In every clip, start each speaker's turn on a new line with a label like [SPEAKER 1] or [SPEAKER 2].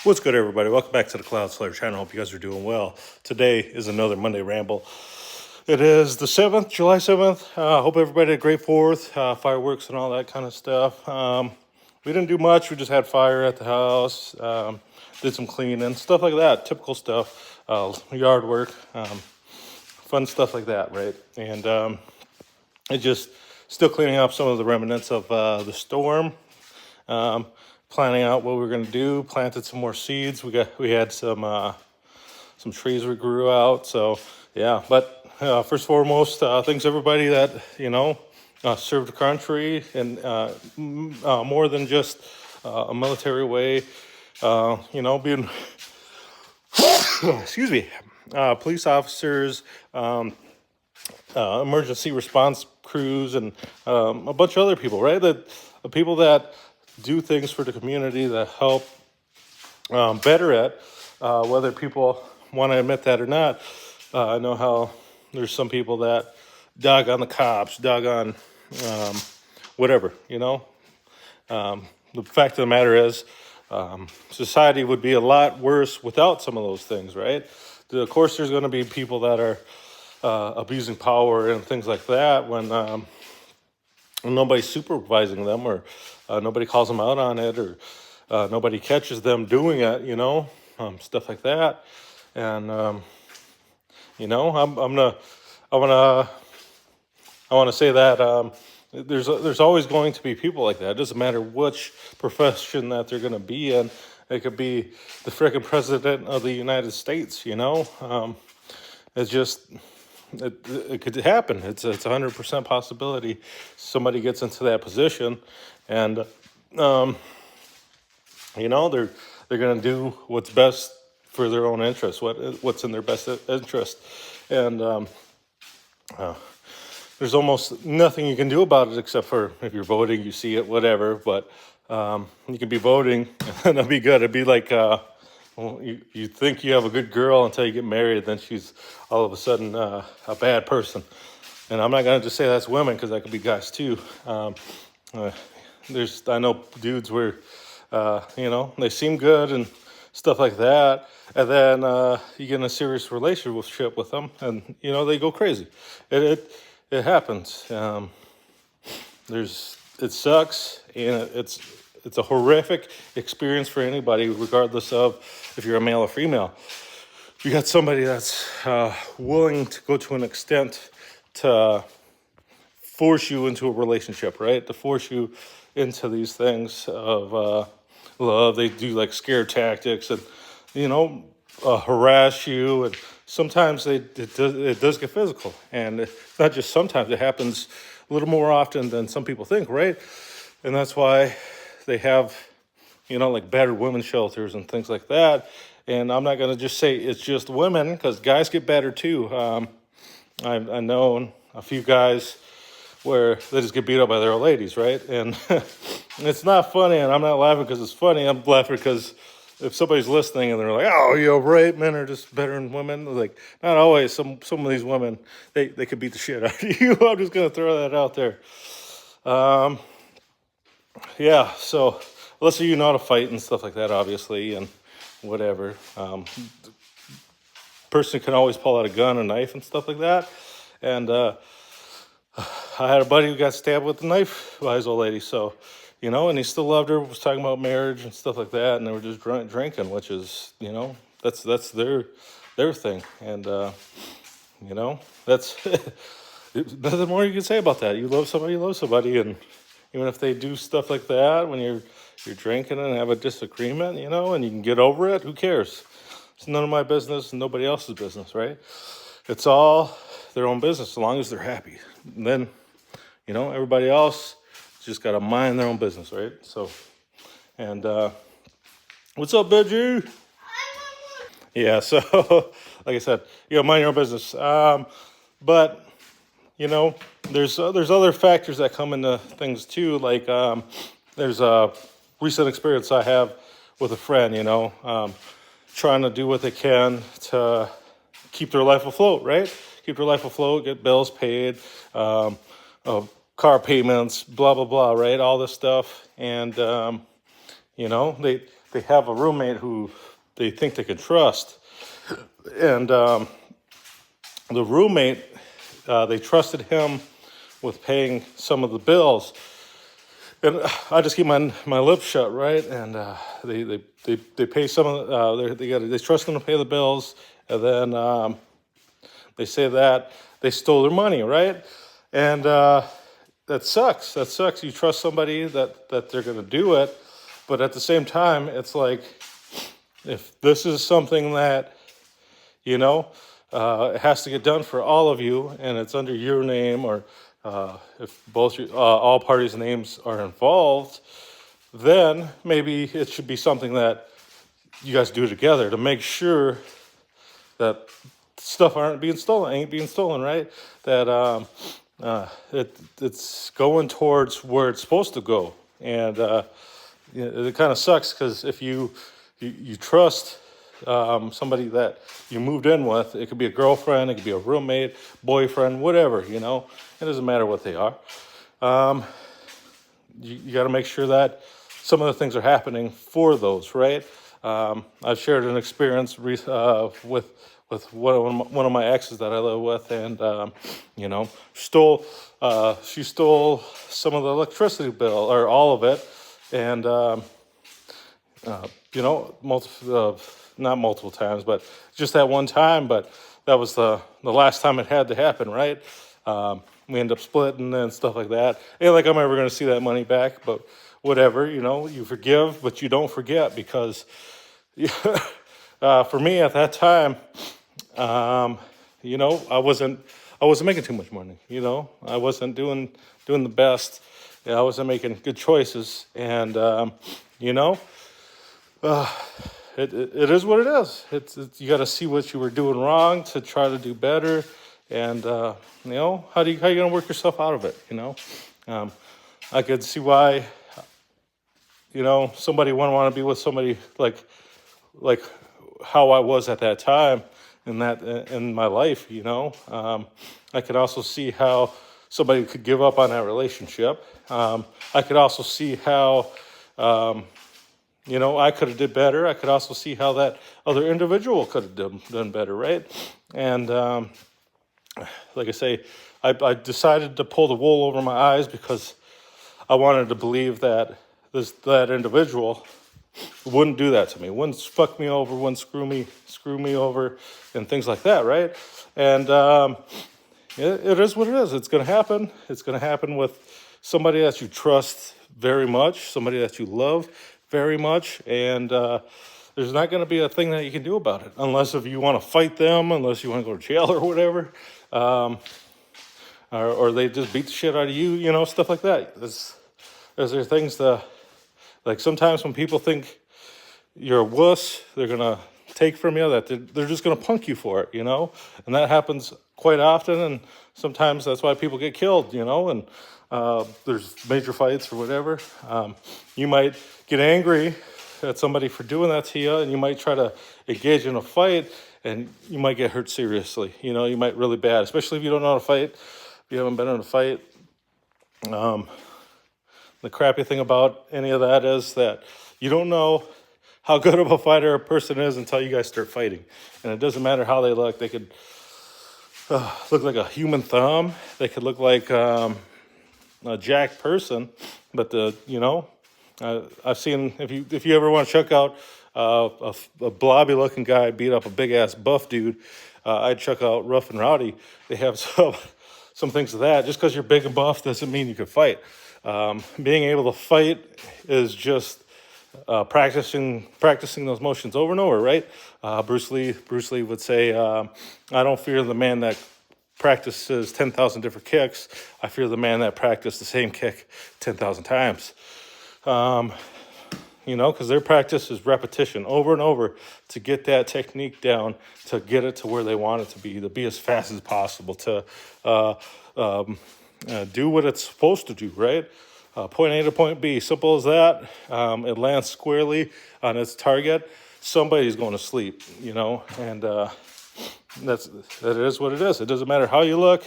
[SPEAKER 1] What's good, everybody? Welcome back to the Cloud Slayer channel. Hope you guys are doing well. Today is another Monday Ramble. It is the 7th, July 7th. Hope everybody had a great 4th, fireworks and all that kind of stuff. We didn't do much. We just had fire at the house, did some cleaning, stuff like that. Typical stuff, yard work, fun stuff like that, right? And it just still cleaning up some of the remnants of the storm. Planning out what we were going to do. Planted some more seeds. We had some trees we grew out. So yeah, but first and foremost, thanks everybody that served the country and more than just a military way. Being excuse me, police officers, emergency response crews, and a bunch of other people, right? The people that do things for the community that help better it, whether people want to admit that or not. I know how there's some people that dog on the cops, dog on whatever, The fact of the matter is, society would be a lot worse without some of those things, right? Of course, there's going to be people that are abusing power and things like that when nobody's supervising them, or nobody calls them out on it, or nobody catches them doing it, stuff like that. And I want to say that there's always going to be people like that. It doesn't matter which profession that they're going to be in. It could be the frickin' president of the United States. It's just. It could happen. It's 100% possibility somebody gets into that position, and they're going to do what's best for their own interest, what's in their best interest, and there's almost nothing you can do about it except for if you're voting, you see it, whatever. But you can be voting, and that'd be good. It'd be like. Well, you think you have a good girl until you get married, then she's all of a sudden a bad person. And I'm not going to just say that's women, because that could be guys too. I know dudes where, they seem good and stuff like that. And then you get in a serious relationship with them and, they go crazy. It happens. It sucks, and it's a horrific experience for anybody, regardless of if you're a male or female. You got somebody that's willing to go to an extent to force you into a relationship, right? To force you into these things of love. They do like scare tactics and, harass you. And sometimes it does get physical. And it's not just sometimes, it happens a little more often than some people think, right? And that's why they have, like battered women's shelters and things like that. And I'm not going to just say it's just women, because guys get battered too. I've known a few guys where they just get beat up by their old ladies, right? And it's not funny, and I'm not laughing because it's funny. I'm laughing because if somebody's listening and they're like, oh, right, men are just better than women. Like, not always. Some of these women, they could beat the shit out of you. I'm just going to throw that out there. Yeah, so let's say you know how to fight and stuff like that, obviously, and whatever. Person can always pull out a gun, a knife, and stuff like that. And I had a buddy who got stabbed with a knife by his old lady, so, and he still loved her, was talking about marriage and stuff like that, and they were just drinking, which is, that's their thing. And, that's nothing more you can say about that. You love somebody, and even if they do stuff like that when you're drinking and have a disagreement, and you can get over it, who cares? It's none of my business and nobody else's business, right? It's all their own business as long as they're happy. And then, everybody else just got to mind their own business, right? So, and what's up, Benji? Yeah, so like I said, mind your own business. But there's other factors that come into things too. Like there's a recent experience I have with a friend. Trying to do what they can to keep their life afloat, right? Keep their life afloat, get bills paid, car payments, blah blah blah, right? All this stuff, and they they have a roommate who they think they can trust, and the roommate, they trusted him with paying some of the bills. And I just keep my lips shut, right? And they pay some of they trust them to pay the bills, and then they say that they stole their money, right? And that sucks. That sucks. You trust somebody that they're going to do it, but at the same time, it's like, if this is something that it has to get done for all of you, and it's under your name, or if all parties' names are involved, then maybe it should be something that you guys do together to make sure that stuff ain't being stolen, right? That it's going towards where it's supposed to go, and it kind of sucks because if you trust somebody that you moved in with, it could be a girlfriend, it could be a roommate, boyfriend, whatever, it doesn't matter what they are. You got to make sure that some of the things are happening for those, right? I've shared an experience with one of my exes that I live with, and she stole some of the electricity bill, or all of it, and not multiple times, but just that one time. But that was the last time it had to happen, right? We end up splitting and stuff like that. Ain't like I'm ever going to see that money back, but whatever, you forgive, but you don't forget, because for me at that time, I wasn't making too much money. I wasn't doing the best. I wasn't making good choices, and it is what it is. It's you got to see what you were doing wrong to try to do better, and how you gonna work yourself out of it? I could see why somebody wouldn't want to be with somebody like how I was at that time in my life. I could also see how somebody could give up on that relationship. I could also see how I could have did better. I could also see how that other individual could have done better, right? And like I say, I decided to pull the wool over my eyes because I wanted to believe that that individual wouldn't do that to me, wouldn't fuck me over, wouldn't screw me over, and things like that, right? And it is what it is. It's going to happen. It's going to happen with somebody that you trust very much, somebody that you love very much, and there's not going to be a thing that you can do about it, unless if you want to fight them, unless you want to go to jail or whatever, or they just beat the shit out of you, stuff like that. Those are things that, like, sometimes when people think you're a wuss, they're going to take from you, that they're just going to punk you for it, and that happens quite often, and sometimes that's why people get killed, and there's major fights or whatever. You might get angry at somebody for doing that to you, and you might try to engage in a fight, and you might get hurt seriously. You might really bad, especially if you don't know how to fight, if you haven't been in a fight. The crappy thing about any of that is that you don't know how good of a fighter a person is until you guys start fighting. And it doesn't matter how they look. They could look like a human thumb. They could look like a jacked person. But I've seen, if you ever want to check out a blobby looking guy beat up a big ass buff dude, I'd check out Rough and Rowdy. They have some things of that. Just because you're big and buff doesn't mean you can fight. Being able to fight is just practicing those motions over and over, right? Bruce Lee would say, I don't fear the man that practices 10,000 different kicks. I fear the man that practiced the same kick 10,000 times. Because their practice is repetition over and over to get that technique down, to get it to where they want it to be as fast as possible, to do what it's supposed to do, right? Point A to point B, simple as that. It lands squarely on its target. Somebody's going to sleep, and that is what it is. It doesn't matter how you look.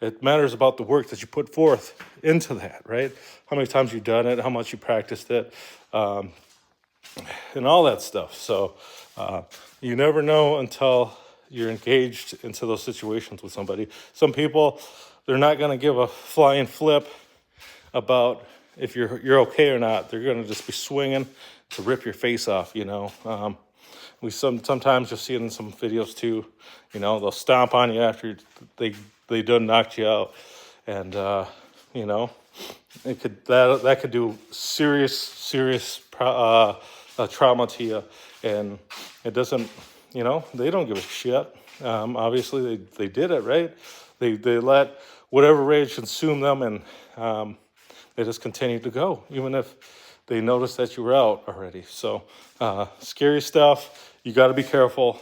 [SPEAKER 1] It matters about the work that you put forth into that, right? How many times you've done it, how much you practiced it. and all that stuff. So you never know until you're engaged into those situations with somebody. Some people, they're not going to give a flying flip about if you're okay or not. They're going to just be swinging to rip your face off. Sometimes you'll see it in some videos too. They'll stomp on you after they done knocked you out, and that could do serious trauma to you, and it doesn't. They don't give a shit. Obviously, they did it right. They let whatever rage consume them, and they just continued to go, even if they noticed that you were out already. So scary stuff. You got to be careful.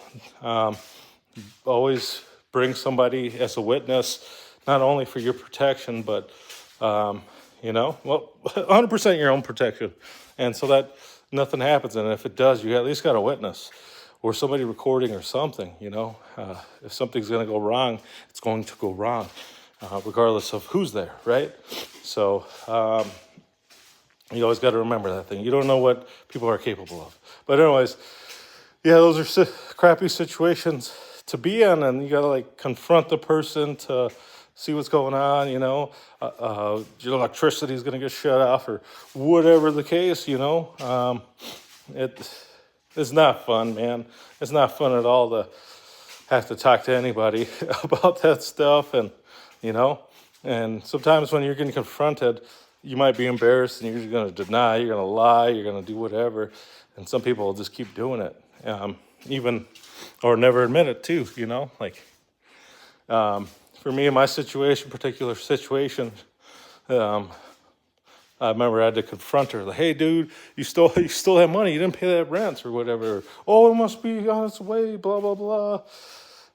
[SPEAKER 1] Always bring somebody as a witness, not only for your protection, but 100% your own protection, and so that nothing happens. And if it does, you at least got a witness or somebody recording or something. If something's going to go wrong, it's going to go wrong, regardless of who's there, right? So you always got to remember that thing. You don't know what people are capable of. But anyways, yeah, those are crappy situations to be in, and you got to confront the person to see what's going on. Your electricity is going to get shut off or whatever the case. It's not fun, man. It's not fun at all to have to talk to anybody about that stuff, and sometimes when you're getting confronted, you might be embarrassed and you're going to deny, you're going to lie, you're going to do whatever, and some people will just keep doing it, or never admit it too. For me, in my particular situation, I remember I had to confront her. Hey, dude, you stole that money. You didn't pay that rent or whatever. Oh, it must be on its way, blah, blah, blah.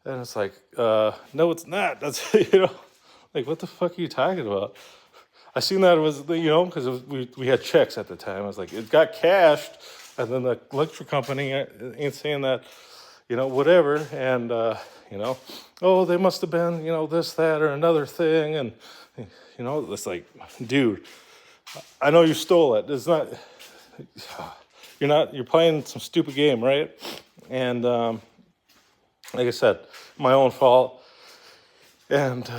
[SPEAKER 1] And it's no, it's not. That's, what the fuck are you talking about? I seen that it was, because we had checks at the time. I was it got cashed, and then the electric company ain't saying that, whatever. And, oh, they must have been, this, that, or another thing. And, it's dude, I know you stole it. It's not, you're playing some stupid game, right? And like I said, my own fault. And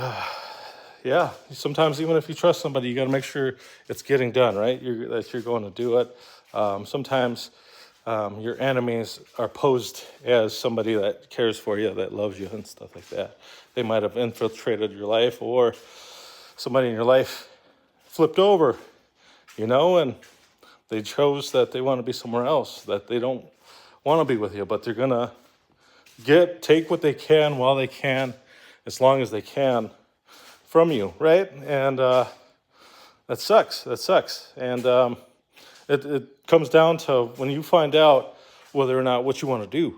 [SPEAKER 1] yeah, sometimes even if you trust somebody, you got to make sure it's getting done, right? That you're going to do it. Sometimes your enemies are posed as somebody that cares for you, that loves you, and stuff like that. They might have infiltrated your life, or somebody in your life flipped over, and they chose that they want to be somewhere else, that they don't want to be with you, but they're going to take what they can while they can, as long as they can, from you, right? And that sucks. And it comes down to when you find out whether or not what you want to do,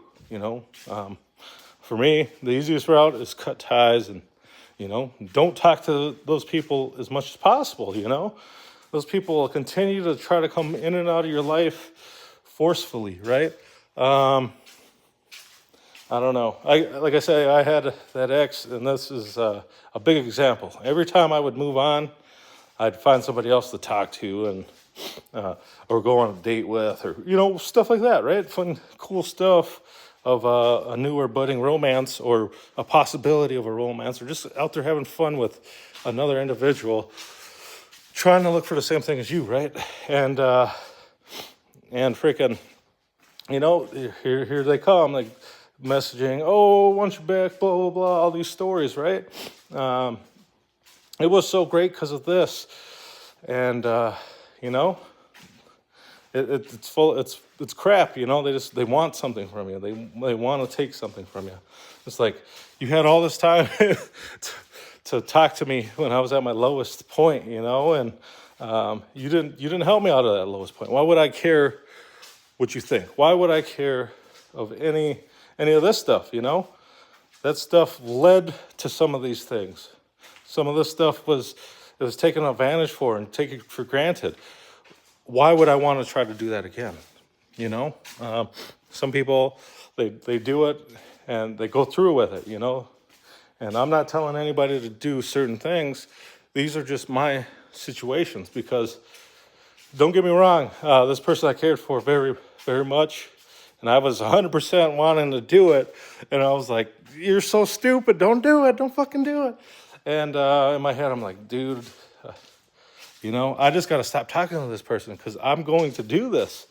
[SPEAKER 1] For me, the easiest route is cut ties and, don't talk to those people as much as possible, Those people will continue to try to come in and out of your life forcefully, right? I don't know. Like I say, I had that ex, and this is a big example. Every time I would move on, I'd find somebody else to talk to, and or go on a date with, or stuff like that, right? Fun, cool stuff of a new or budding romance, or a possibility of a romance, or just out there having fun with another individual, trying to look for the same thing as you, right? And freaking, here they come, messaging, oh, want you back, blah, blah, blah, all these stories, right? It was so great because of this. And, it's full, it's crap, they want something from you. They want to take something from you. It's you had all this time to talk to me when I was at my lowest point, and you didn't help me out of that lowest point. Why would I care what you think? Why would I care of any of this stuff, That stuff led to some of these things. Some of this stuff was taken advantage for and taken for granted. Why would I want to try to do that again? Some people, they do it and they go through with it, And I'm not telling anybody to do certain things. These are just my situations, because don't get me wrong, this person I cared for very, very much. And I was 100% wanting to do it. And I was like, you're so stupid. Don't do it. Don't fucking do it. And in my head, I'm like, dude, I just got to stop talking to this person because I'm going to do this.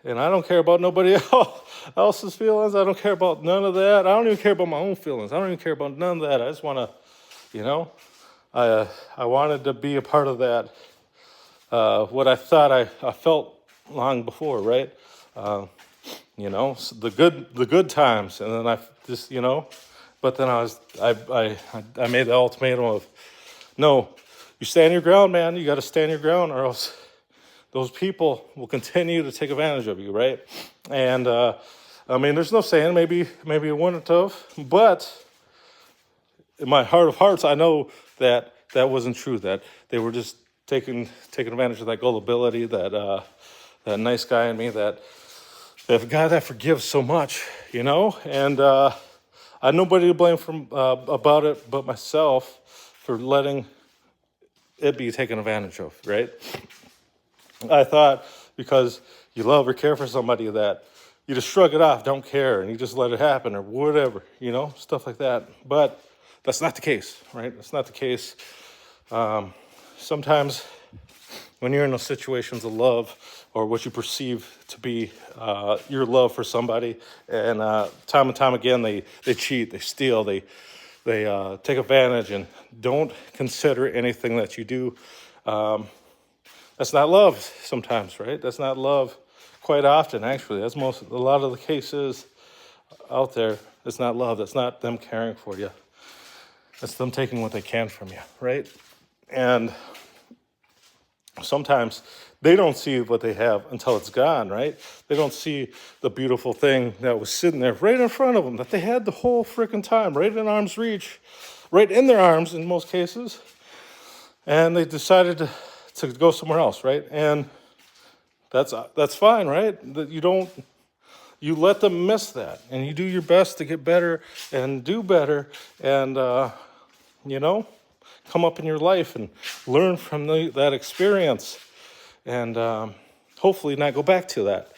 [SPEAKER 1] And I don't care about nobody else's feelings. I don't care about none of that. I don't even care about my own feelings. I don't even care about none of that. I just want to, I wanted to be a part of that. What I thought I felt long before, right? So the good times, and then I just, but then I made the ultimatum of, no, you stand your ground, man. You got to stand your ground, or else those people will continue to take advantage of you, right? And there's no saying, maybe it wouldn't have, but in my heart of hearts, I know that wasn't true. That they were just taking advantage of that gullibility, that nice guy in me, that guy that forgives so much, And I had nobody to blame about it but myself for letting it be taken advantage of, right? I thought because you love or care for somebody that you just shrug it off, don't care, and you just let it happen or whatever, stuff like that. But that's not the case, right? That's not the case. Sometimes when you're in those situations of love or what you perceive to be your love for somebody, and time and time again they cheat, they steal, they take advantage and don't consider anything that you do. That's not love sometimes, right? That's not love quite often, actually. That's a lot of the cases out there. It's not love. That's not them caring for you. That's them taking what they can from you, right? And sometimes they don't see what they have until it's gone, right? They don't see the beautiful thing that was sitting there right in front of them, that they had the whole freaking time, right in arm's reach, right in their arms in most cases. And they decided to go somewhere else, right? And that's fine, right? You let them miss that, and you do your best to get better and do better, and come up in your life and learn from that experience, and hopefully not go back to that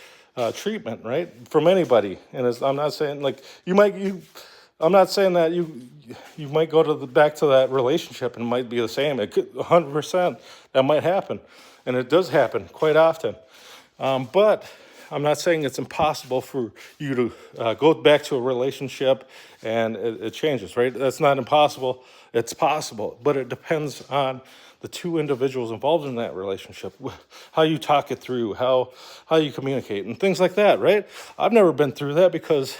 [SPEAKER 1] treatment, right? From anybody. And I'm not saying I'm not saying that you might go back to that relationship and it might be the same. It could 100% that might happen, and it does happen quite often. But I'm not saying it's impossible for you to go back to a relationship and it changes, right? That's not impossible. It's possible, but it depends on the two individuals involved in that relationship, how you talk it through, how you communicate, and things like that, right? I've never been through that because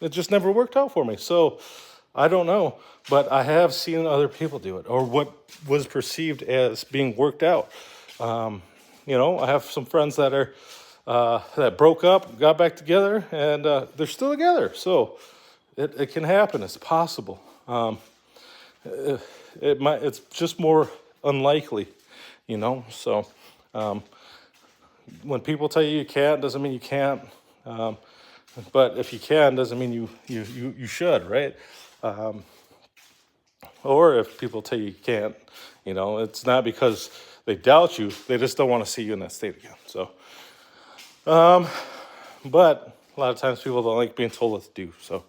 [SPEAKER 1] it just never worked out for me. So I don't know, but I have seen other people do it, or what was perceived as being worked out. I have some friends that broke up, got back together, and they're still together. So it can happen. It's possible. It's just more unlikely, So when people tell you can't, doesn't mean you can't. But if you can, doesn't mean you should, right? Or if people tell you can't, it's not because they doubt you. They just don't want to see you in that state again. So, but a lot of times people don't like being told what to do. So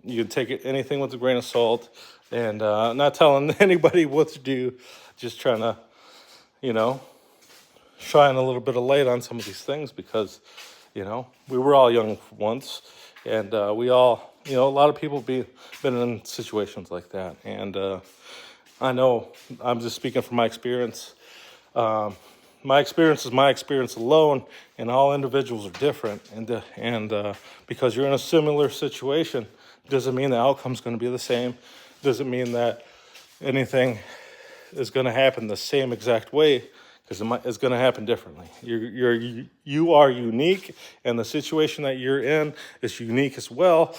[SPEAKER 1] you can take anything with a grain of salt, and not telling anybody what to do, just trying to, shine a little bit of light on some of these things because, we were all young once, and we all, a lot of people been in situations like that. And I know I'm just speaking from my experience. My experience is my experience alone, and all individuals are different. And because you're in a similar situation, doesn't mean the outcome's going to be the same. Doesn't mean that anything is going to happen the same exact way, because it's going to happen differently. You are unique, and the situation that you're in is unique as well.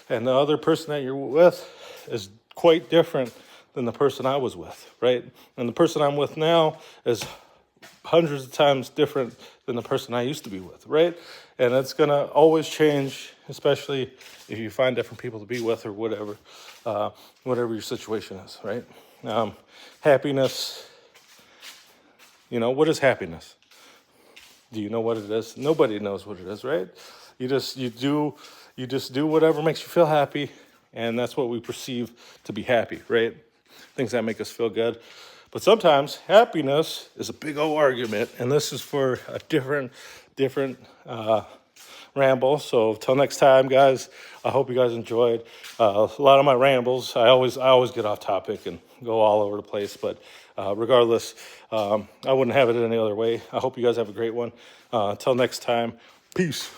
[SPEAKER 1] And the other person that you're with is quite different than the person I was with, right? And the person I'm with now is hundreds of times different than the person I used to be with, right? And it's going to always change, especially if you find different people to be with or whatever your situation is, right? Happiness, what is happiness? Do you know what it is? Nobody knows what it is, right? You just do whatever makes you feel happy, and that's what we perceive to be happy, right? Things that make us feel good. But sometimes happiness is a big old argument, and this is for a different ramble. So till next time, guys. I hope you guys enjoyed a lot of my rambles. I always get off topic and go all over the place, but regardless, I wouldn't have it any other way. I hope you guys have a great one. Until next time, peace.